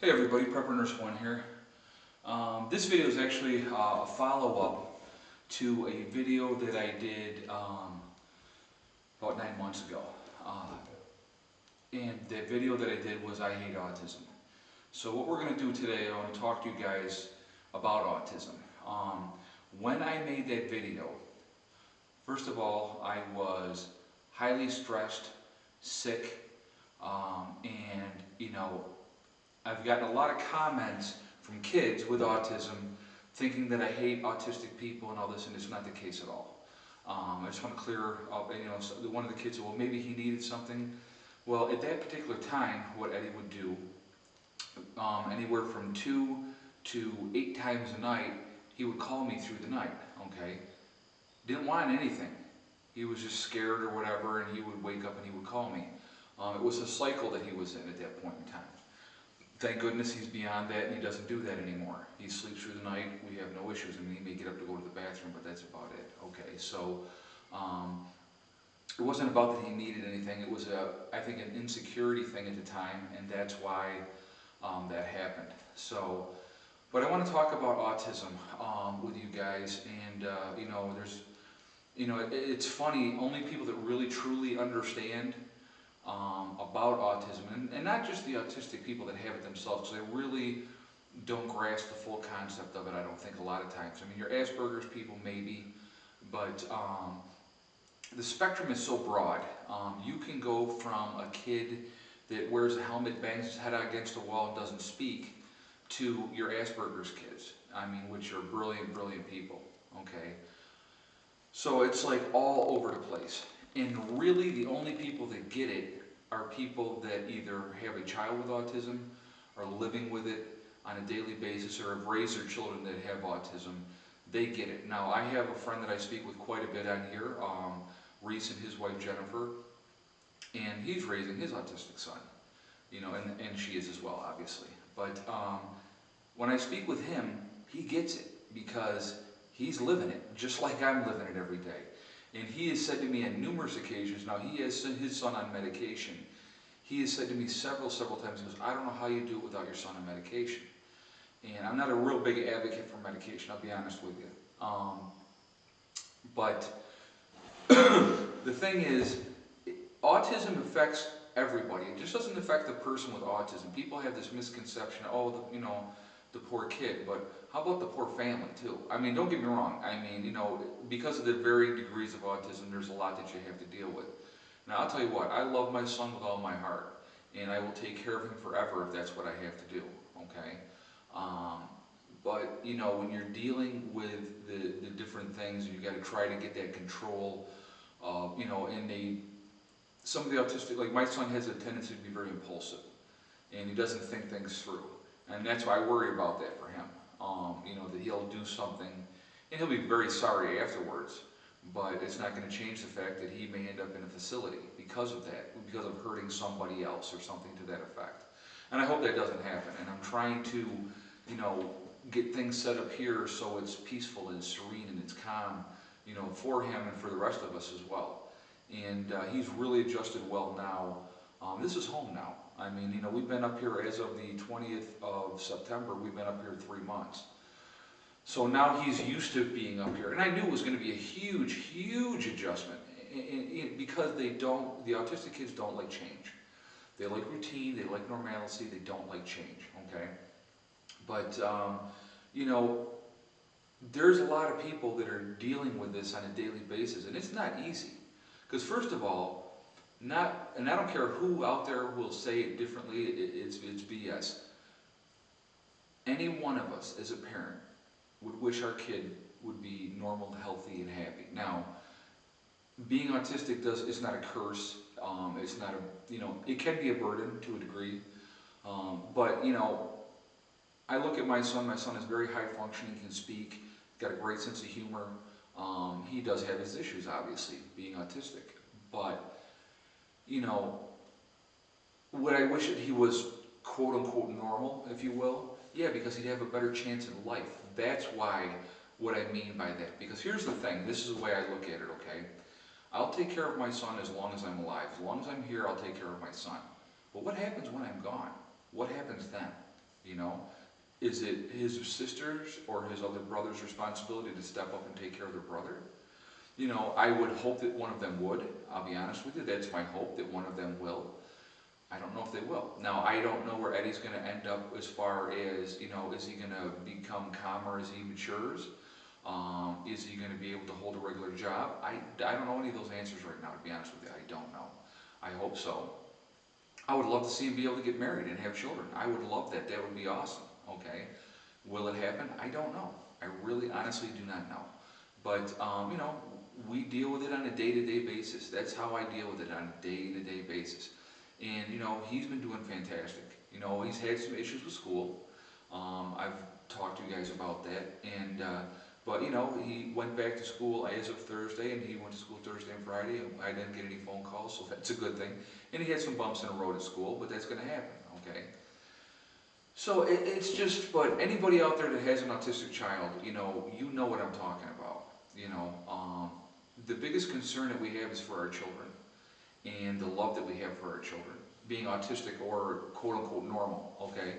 Hey everybody, Prepper Nurse 1 here. This video is actually a follow-up to a video that I did about 9 months ago. And that video that I did was I Hate Autism. So what we're going to do today, I want to talk to you guys about autism. When I made that video, first of all, I was highly stressed, sick, and I've gotten a lot of comments from kids with autism thinking that I hate autistic people and all this, and it's not the case at all. I just want to clear up, so one of the kids said, well, maybe he needed something. Well, at that particular time, what Eddie would do, anywhere from 2 to 8 times a night, he would call me through the night, okay? Didn't want anything. He was just scared or whatever, and he would wake up and he would call me. It was a cycle that he was in at that point in time. Thank goodness he's beyond that and he doesn't do that anymore. He sleeps through the night, we have no issues. I mean, he may get up to go to the bathroom, but that's about it. Okay, so it wasn't about that he needed anything. It was, I think, an insecurity thing at the time, and that's why that happened. So, but I want to talk about autism with you guys, and it's funny, only people that really truly understand about autism, and not just the autistic people that have it themselves, because they really don't grasp the full concept of it, I don't think, a lot of times. I mean, your Asperger's people maybe, but the spectrum is so broad. You can go from a kid that wears a helmet, bangs his head out against the wall and doesn't speak, to your Asperger's kids, I mean, which are brilliant, brilliant people, okay? So it's like all over the place. And really the only people that get it are people that either have a child with autism, are living with it on a daily basis, or have raised their children that have autism. They get it. Now, I have a friend that I speak with quite a bit on here, Reese and his wife Jennifer, and he's raising his autistic son, and she is as well, obviously. But when I speak with him, he gets it because he's living it, just like I'm living it every day. And he has said to me on numerous occasions, now he has his son on medication. He has said to me several times, he goes, I don't know how you do it without your son on medication. And I'm not a real big advocate for medication, I'll be honest with you. But the thing is, autism affects everybody. It just doesn't affect the person with autism. People have this misconception, oh, the poor kid, but how about the poor family too? I mean, don't get me wrong. I mean, because of the varying degrees of autism, there's a lot that you have to deal with. Now, I'll tell you what, I love my son with all my heart, and I will take care of him forever if that's what I have to do, okay? But, when you're dealing with the different things, you got to try to get that control, and some of the autistic, like my son has a tendency to be very impulsive, and he doesn't think things through. And that's why I worry about that for him, that he'll do something, and he'll be very sorry afterwards, but it's not going to change the fact that he may end up in a facility because of that, because of hurting somebody else or something to that effect. And I hope that doesn't happen, and I'm trying to, get things set up here so it's peaceful and serene and it's calm, for him and for the rest of us as well. And he's really adjusted well now. This is home now. I mean, we've been up here as of the 20th of September, we've been up here 3 months. So now he's used to being up here. And I knew it was going to be a huge, huge adjustment. Because the autistic kids don't like change. They like routine, they like normalcy, they don't like change, okay? But, there's a lot of people that are dealing with this on a daily basis, and it's not easy. Because first of all, and I don't care who out there will say it differently, it's BS. Any one of us as a parent would wish our kid would be normal, healthy, and happy. Now, being autistic is not a curse. It's not it can be a burden to a degree. But I look at my son. My son is very high functioning, can speak, got a great sense of humor. He does have his issues, obviously, being autistic, but would I wish that he was quote-unquote normal, if you will? Yeah, because he'd have a better chance in life. That's what I mean by that. Because here's the thing, this is the way I look at it, okay? I'll take care of my son as long as I'm alive. As long as I'm here, I'll take care of my son. But what happens when I'm gone? What happens then? You know, is it his sisters or his other brother's responsibility to step up and take care of their brother? You know, I would hope that one of them would. I'll be honest with you, that's my hope, that one of them will. I don't know if they will. Now, I don't know where Eddie's going to end up as far as, you know, is he going to become calmer as he matures? Is he going to be able to hold a regular job? I don't know any of those answers right now, to be honest with you. I don't know. I hope so. I would love to see him be able to get married and have children. I would love that. That would be awesome. Okay. Will it happen? I don't know. I really honestly do not know. But, you know, we deal with it on a day-to-day basis. That's how I deal with it, on a day-to-day basis. And, you know, he's been doing fantastic. You know, he's had some issues with school. I've talked to you guys about that. And, but, you know, he went back to school as of Thursday, and he went to school Thursday and Friday, and I didn't get any phone calls, so that's a good thing. And he had some bumps in the road at school, but that's going to happen, okay? So it's just, but anybody out there that has an autistic child, you know what I'm talking about. You know, the biggest concern that we have is for our children, and the love that we have for our children, being autistic or quote-unquote normal, okay?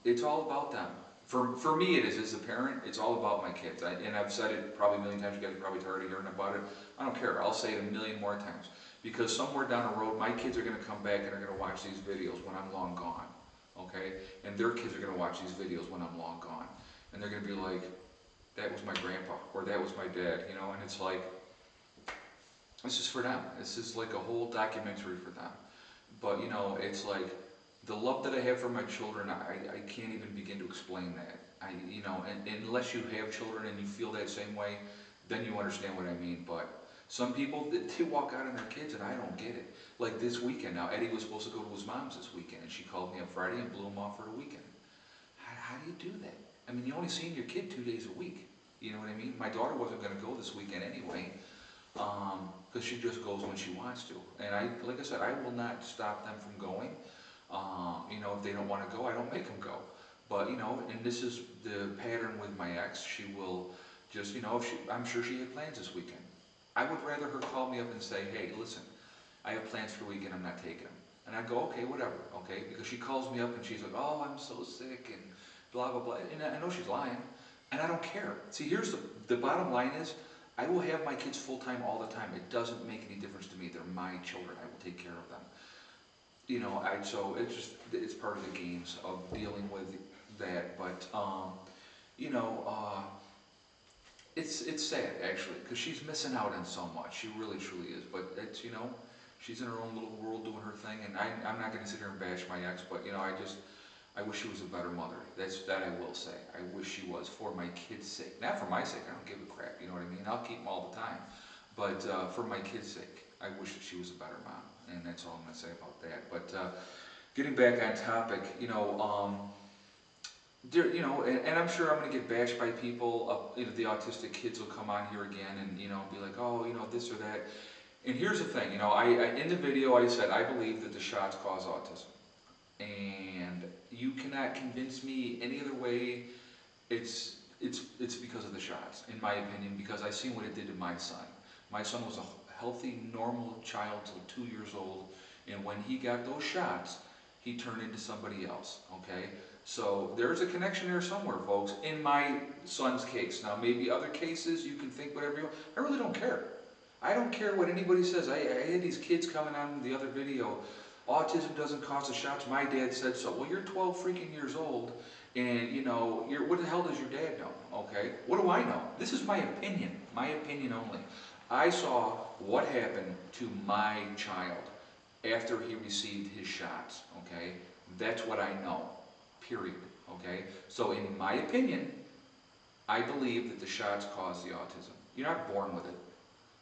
It's all about them. For me it is, as a parent, it's all about my kids. And I've said it probably a million times, you guys are probably tired of hearing about it. I don't care, I'll say it a million more times. Because somewhere down the road, my kids are going to come back and are going to watch these videos when I'm long gone, okay? And their kids are going to watch these videos when I'm long gone. And they're going to be like, that was my grandpa, or that was my dad, you know? And it's like, this is for them. This is like a whole documentary for them. But, you know, it's like, the love that I have for my children, I can't even begin to explain that. You know, and unless you have children and you feel that same way, then you understand what I mean. But some people, they walk out on their kids and I don't get it. Like this weekend now, Eddie was supposed to go to his mom's this weekend, and she called me on Friday and blew him off for the weekend. How do you do that? I mean, you're only seeing your kid 2 days a week. You know what I mean? My daughter wasn't going to go this weekend anyway, because she just goes when she wants to. And like I said, I will not stop them from going. You know, if they don't want to go, I don't make them go. But, you know, and this is the pattern with my ex. She will just, you know, I'm sure she had plans this weekend. I would rather her call me up and say, hey, listen, I have plans for the weekend, I'm not taking them. And I go, okay, whatever, okay? Because she calls me up and she's like, oh, I'm so sick and blah, blah, blah. And I know she's lying, and I don't care. See, here's the bottom line is, I will have my kids full-time all the time. It doesn't make any difference to me. They're my children. I will take care of them. You know, so it's part of the games of dealing with that. But, you know, it's sad, actually, because she's missing out on so much. She really, truly is. But it's, you know, she's in her own little world doing her thing. And I'm not going to sit here and bash my ex, but, you know, I wish she was a better mother. That I will say. I wish she was, for my kids' sake. Not for my sake, I don't give a crap, you know what I mean? I'll keep them all the time. But for my kids' sake, I wish that she was a better mom. And that's all I'm going to say about that. But getting back on topic, you know, you know, and I'm sure I'm going to get bashed by people. You know, the autistic kids will come on here again and, you know, be like, oh, you know, this or that. And here's the thing, you know, in the video I said I believe that the shots cause autism. And you cannot convince me any other way. It's because of the shots, in my opinion, because I seen what it did to my son. My son was a healthy, normal child till 2 years old, and when he got those shots, he turned into somebody else, okay? So there's a connection there somewhere, folks, in my son's case. Now, maybe other cases, you can think whatever you want. I really don't care. I don't care what anybody says. I had these kids coming on the other video, autism doesn't cause the shots, my dad said so. Well, you're 12 freaking years old, and, you know, what the hell does your dad know, okay? What do I know? This is my opinion only. I saw what happened to my child after he received his shots, okay? That's what I know, period, okay? So in my opinion, I believe that the shots cause the autism. You're not born with it.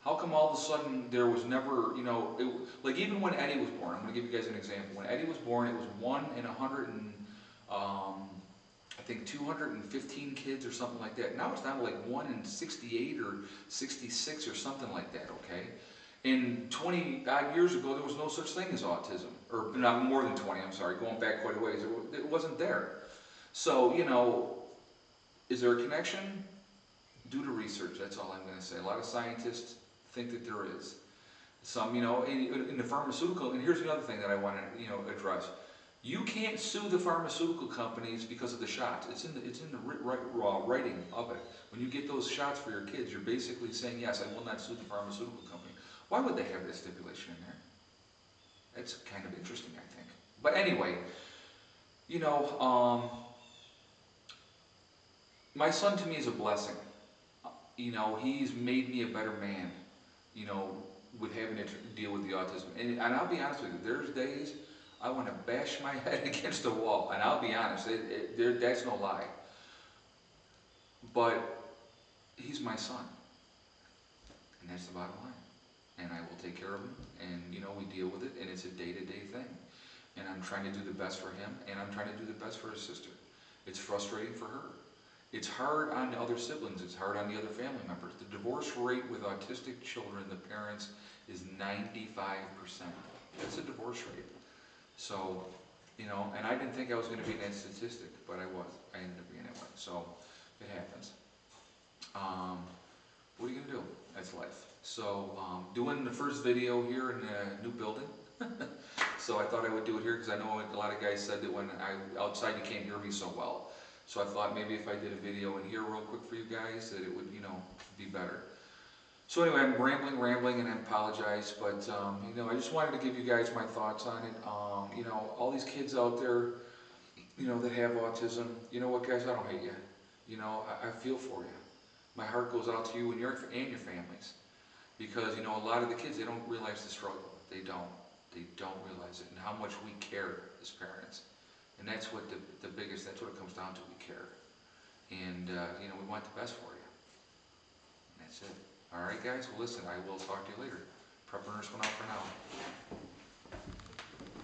How come all of a sudden there was never, you know, like even when Eddie was born, I'm going to give you guys an example. When Eddie was born, it was 1 in 100 and, I think 215 kids or something like that. Now it's down to like 1 in 68 or 66 or something like that, okay? And 20 odd years ago, there was no such thing as autism. Or not more than 20, I'm sorry, going back quite a ways. It wasn't there. So, you know, is there a connection? Do the research, that's all I'm going to say. A lot of scientists think that there is. Some, you know, in the pharmaceutical, and here's another thing that I want to, you know, address. You can't sue the pharmaceutical companies because of the shots. It's in the writing of it. When you get those shots for your kids, you're basically saying, yes, I will not sue the pharmaceutical company. Why would they have that stipulation in there? It's kind of interesting, I think. But anyway, you know, my son to me is a blessing. You know, he's made me a better man, you know, with having to deal with the autism. And I'll be honest with you, there's days I want to bash my head against the wall. And I'll be honest, that's no lie. But he's my son. And that's the bottom line. And I will take care of him. And, you know, we deal with it. And it's a day-to-day thing. And I'm trying to do the best for him. And I'm trying to do the best for his sister. It's frustrating for her. It's hard on the other siblings. It's hard on the other family members. The divorce rate with autistic children, the parents, is 95%. That's a divorce rate. So, you know, and I didn't think I was going to be in that statistic, but I was. I ended up being that way. So, it happens. What are you going to do? That's life. So, doing the first video here in the new building. So I thought I would do it here because I know a lot of guys said that when outside you can't hear me so well. So I thought maybe if I did a video in here real quick for you guys that it would, you know, be better. So anyway, I'm rambling, and I apologize, but you know, I just wanted to give you guys my thoughts on it. You know, all these kids out there, you know, that have autism, you know what, guys, I don't hate you. You know, I feel for you. My heart goes out to you and your families, because you know, a lot of the kids, they don't realize the struggle. They don't realize it, and how much we care as parents. And that's what that's what it comes down to, we care. And, you know, we want the best for you. And that's it. All right, guys, well, listen, I will talk to you later. Prep Burners going out for now.